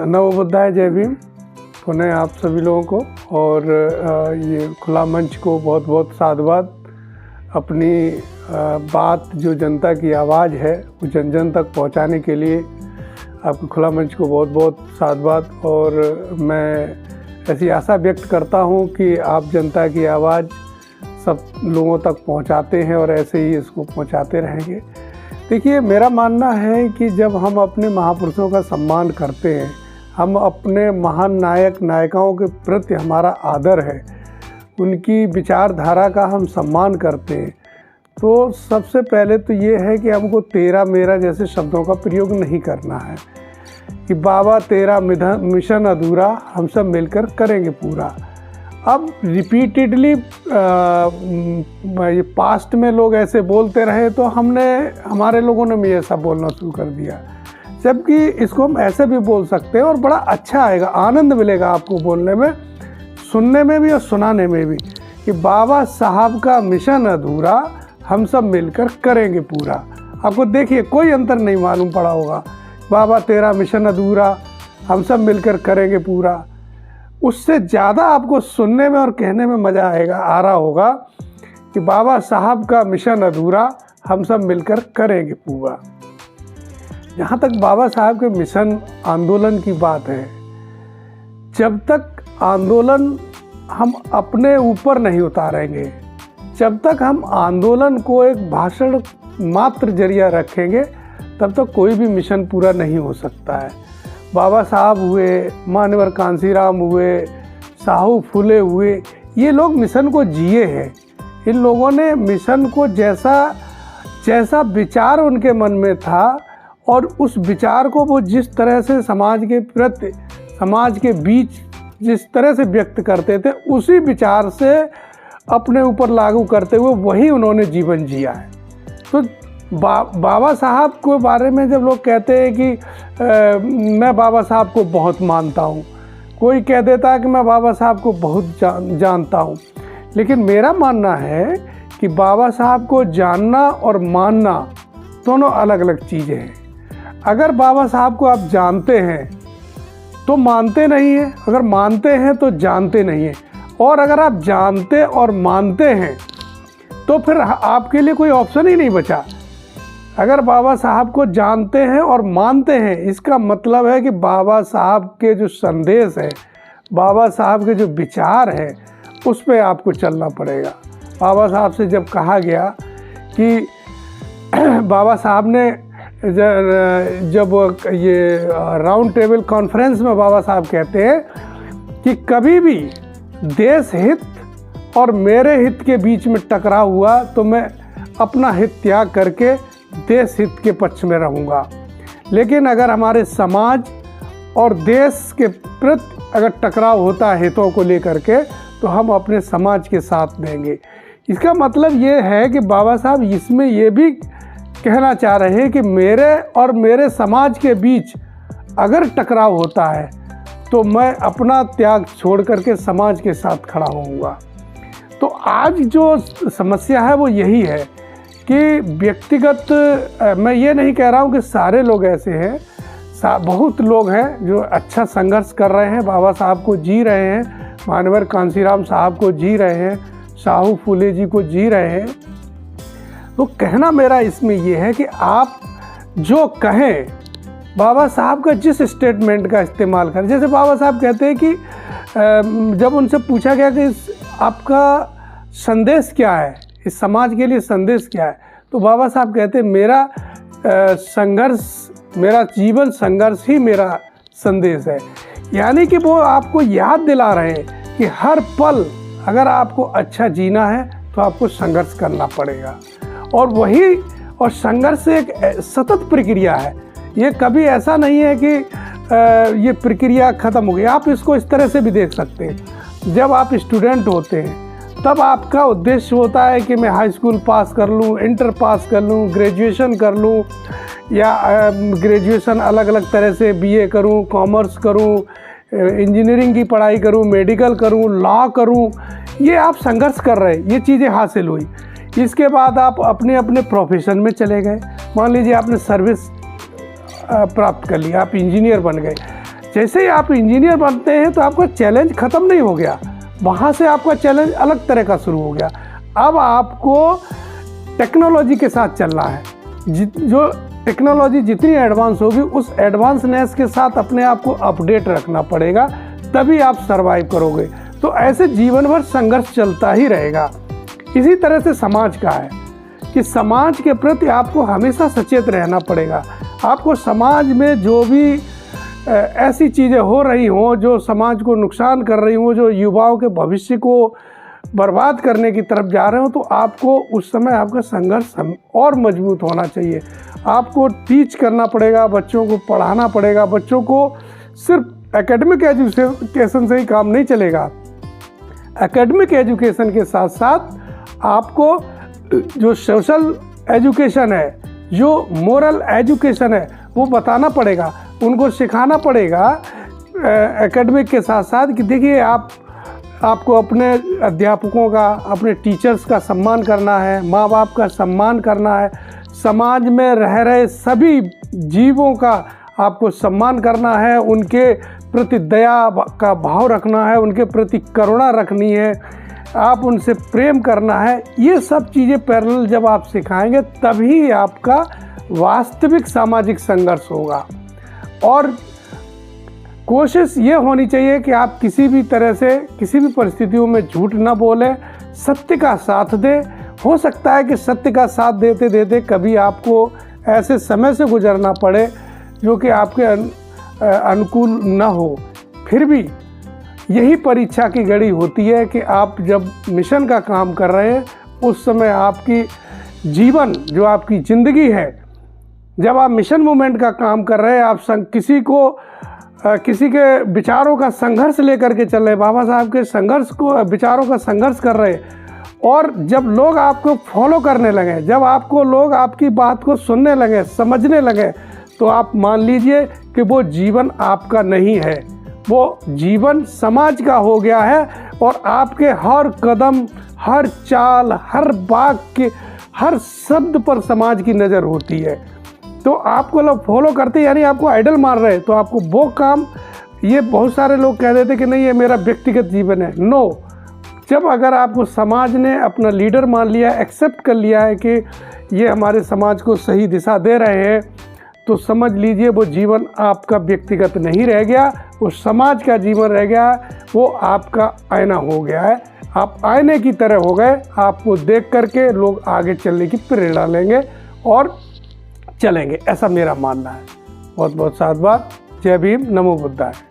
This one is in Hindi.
नवोबुद्धाय जय भीम। पुनः आप सभी लोगों को और ये खुला मंच को बहुत बहुत साधुवाद। अपनी बात जो जनता की आवाज़ है वो जन जन तक पहुंचाने के लिए आपको खुला मंच को बहुत बहुत साधुवाद। और मैं ऐसी आशा व्यक्त करता हूं कि आप जनता की आवाज़ सब लोगों तक पहुंचाते हैं और ऐसे ही इसको पहुंचाते रहेंगे। देखिए, मेरा मानना है कि जब हम अपने महापुरुषों का सम्मान करते हैं, हम अपने महान नायक नायिकाओं के प्रति हमारा आदर है, उनकी विचारधारा का हम सम्मान करते हैं, तो सबसे पहले तो ये है कि हमको तेरा मेरा जैसे शब्दों का प्रयोग नहीं करना है कि बाबा तेरा मिशन अधूरा, हम सब मिलकर करेंगे पूरा। अब रिपीटेडली ये पास्ट में लोग ऐसे बोलते रहे तो हमारे लोगों ने भी ऐसा बोलना शुरू कर दिया, जबकि इसको हम ऐसे भी बोल सकते हैं और बड़ा अच्छा आएगा, आनंद मिलेगा आपको बोलने में, सुनने में भी और सुनाने में भी कि बाबा साहब का मिशन अधूरा, हम सब मिलकर करेंगे पूरा। आपको देखिए कोई अंतर नहीं मालूम पड़ा होगा, बाबा तेरा मिशन अधूरा, हम सब मिलकर करेंगे पूरा। उससे ज़्यादा आपको सुनने में और कहने में मज़ा आ रहा होगा कि बाबा साहब का मिशन अधूरा, हम सब मिलकर करेंगे पूरा। जहाँ तक बाबा साहब के मिशन आंदोलन की बात है, जब तक आंदोलन हम अपने ऊपर नहीं उतारेंगे, जब तक हम आंदोलन को एक भाषण मात्र जरिया रखेंगे, तब तक कोई भी मिशन पूरा नहीं हो सकता है। बाबा साहब हुए, मान्यवर कांसीराम हुए, साहू फुले हुए, ये लोग मिशन को जिए हैं। इन लोगों ने मिशन को जैसा विचार उनके मन में था और उस विचार को वो जिस तरह से समाज के प्रति, समाज के बीच जिस तरह से व्यक्त करते थे, उसी विचार से अपने ऊपर लागू करते हुए वही उन्होंने जीवन जिया है। तो बाबा साहब के बारे में जब लोग कहते हैं कि मैं बाबा साहब को बहुत मानता हूँ, कोई कह देता है कि मैं बाबा साहब को बहुत जानता हूँ, लेकिन मेरा मानना है कि बाबा साहब को जानना और मानना दोनों अलग अलग चीज़ें हैं। अगर बाबा साहब को आप जानते हैं तो मानते नहीं हैं, अगर मानते हैं तो जानते नहीं हैं, और अगर आप जानते और मानते हैं तो फिर आपके लिए कोई ऑप्शन ही नहीं बचा। अगर बाबा साहब को जानते हैं और मानते हैं, इसका मतलब है कि बाबा साहब के जो संदेश है, बाबा साहब के जो विचार हैं, उस पे आपको चलना पड़ेगा। बाबा साहब से जब कहा गया कि बाबा साहब ने जब ये राउंड टेबल कॉन्फ्रेंस में बाबा साहब कहते हैं कि कभी भी देश हित और मेरे हित के बीच में टकराव हुआ तो मैं अपना हित त्याग करके देश हित के पक्ष में रहूँगा, लेकिन अगर हमारे समाज और देश के प्रति अगर टकराव होता है हितों को लेकर के, तो हम अपने समाज के साथ देंगे। इसका मतलब ये है कि बाबा साहब इसमें ये भी कहना चाह रहे हैं कि मेरे और मेरे समाज के बीच अगर टकराव होता है तो मैं अपना त्याग छोड़ करके समाज के साथ खड़ा होऊंगा। तो आज जो समस्या है वो यही है कि व्यक्तिगत, मैं ये नहीं कह रहा हूँ कि सारे लोग ऐसे हैं, बहुत लोग हैं जो अच्छा संघर्ष कर रहे हैं, बाबा साहब को जी रहे हैं, मान्यवर कांसीराम साहब को जी रहे हैं, साहू फुले जी को जी रहे हैं। तो कहना मेरा इसमें ये है कि आप जो कहें, बाबा साहब का जिस स्टेटमेंट का इस्तेमाल करें। जैसे बाबा साहब कहते हैं कि जब उनसे पूछा गया कि आपका संदेश क्या है, इस समाज के लिए संदेश क्या है, तो बाबा साहब कहते हैं मेरा संघर्ष, मेरा जीवन संघर्ष ही मेरा संदेश है। यानी कि वो आपको याद दिला रहे हैं कि हर पल अगर आपको अच्छा जीना है तो आपको संघर्ष करना पड़ेगा, और संघर्ष एक सतत प्रक्रिया है। ये कभी ऐसा नहीं है कि ये प्रक्रिया ख़त्म हो गई। आप इसको इस तरह से भी देख सकते हैं, जब आप स्टूडेंट होते हैं तब आपका उद्देश्य होता है कि मैं हाई स्कूल पास कर लूँ, इंटर पास कर लूँ, ग्रेजुएशन कर लूँ, या ग्रेजुएशन अलग अलग तरह से बीए करूँ, कॉमर्स करूँ, इंजीनियरिंग की पढ़ाई करूँ, मेडिकल करूँ, लॉ करूँ। ये आप संघर्ष कर रहे हैं, ये चीज़ें हासिल हुई। इसके बाद आप अपने अपने प्रोफेशन में चले गए। मान लीजिए आपने सर्विस प्राप्त कर लिया, आप इंजीनियर बन गए। जैसे ही आप इंजीनियर बनते हैं तो आपका चैलेंज ख़त्म नहीं हो गया, वहाँ से आपका चैलेंज अलग तरह का शुरू हो गया। अब आपको टेक्नोलॉजी के साथ चलना है। जो टेक्नोलॉजी जितनी एडवांस होगी उस एडवांसनेस के साथ अपने आप को अपडेट रखना पड़ेगा, तभी आप सर्वाइव करोगे। तो ऐसे जीवन भर संघर्ष चलता ही रहेगा। इसी तरह से समाज का है कि समाज के प्रति आपको हमेशा सचेत रहना पड़ेगा। आपको समाज में जो भी ऐसी चीज़ें हो रही हों जो समाज को नुकसान कर रही हों, जो युवाओं के भविष्य को बर्बाद करने की तरफ जा रहे हो, तो आपको उस समय आपका संघर्ष और मजबूत होना चाहिए। आपको टीच करना पड़ेगा, बच्चों को पढ़ाना पड़ेगा। बच्चों को सिर्फ एकेडमिक एजुकेशन से ही काम नहीं चलेगा। एकेडमिक एजुकेशन के साथ साथ आपको जो सोशल एजुकेशन है, जो मोरल एजुकेशन है, वो बताना पड़ेगा, उनको सिखाना पड़ेगा एकेडमिक के साथ साथ कि देखिए आपको अपने अध्यापकों का, अपने टीचर्स का सम्मान करना है, माँ बाप का सम्मान करना है, समाज में रह रहे सभी जीवों का आपको सम्मान करना है, उनके प्रति दया का भाव रखना है, उनके प्रति करुणा रखनी है, आप उनसे प्रेम करना है। ये सब चीज़ें पैरेलल जब आप सिखाएंगे तभी आपका वास्तविक सामाजिक संघर्ष होगा। और कोशिश ये होनी चाहिए कि आप किसी भी तरह से, किसी भी परिस्थितियों में झूठ ना बोलें, सत्य का साथ दें। हो सकता है कि सत्य का साथ देते देते कभी आपको ऐसे समय से गुजरना पड़े जो कि आपके अनुकूल न हो, फिर भी यही परीक्षा की घड़ी होती है कि आप जब मिशन का काम कर रहे हैं उस समय आपकी जीवन, जो आपकी ज़िंदगी है, जब आप मिशन मूवमेंट का काम कर रहे हैं, आप किसी के विचारों का संघर्ष लेकर के चल रहे, बाबा साहब के विचारों का संघर्ष कर रहे, और जब लोग आपको फॉलो करने लगे, जब आपको लोग आपकी बात को सुनने लगे, समझने लगे, तो आप मान लीजिए कि वो जीवन आपका नहीं है, वो जीवन समाज का हो गया है। और आपके हर कदम, हर चाल, हर वाक्य, हर शब्द पर समाज की नज़र होती है। तो आपको लोग फॉलो करते, यानी आपको आइडल मान रहे, तो आपको वो काम, ये बहुत सारे लोग कह देते कि नहीं ये मेरा व्यक्तिगत जीवन है। नो, जब अगर आपको समाज ने अपना लीडर मान लिया, एक्सेप्ट कर लिया है कि ये हमारे समाज को सही दिशा दे रहे हैं, तो समझ लीजिए वो जीवन आपका व्यक्तिगत नहीं रह गया, वो समाज का जीवन रह गया, वो आपका आईना हो गया है। आप आईने की तरह हो गए, आपको देख करके लोग आगे चलने की प्रेरणा लेंगे और चलेंगे, ऐसा मेरा मानना है। बहुत बहुत साधुवाद। जय भीम, नमो बुद्धाय।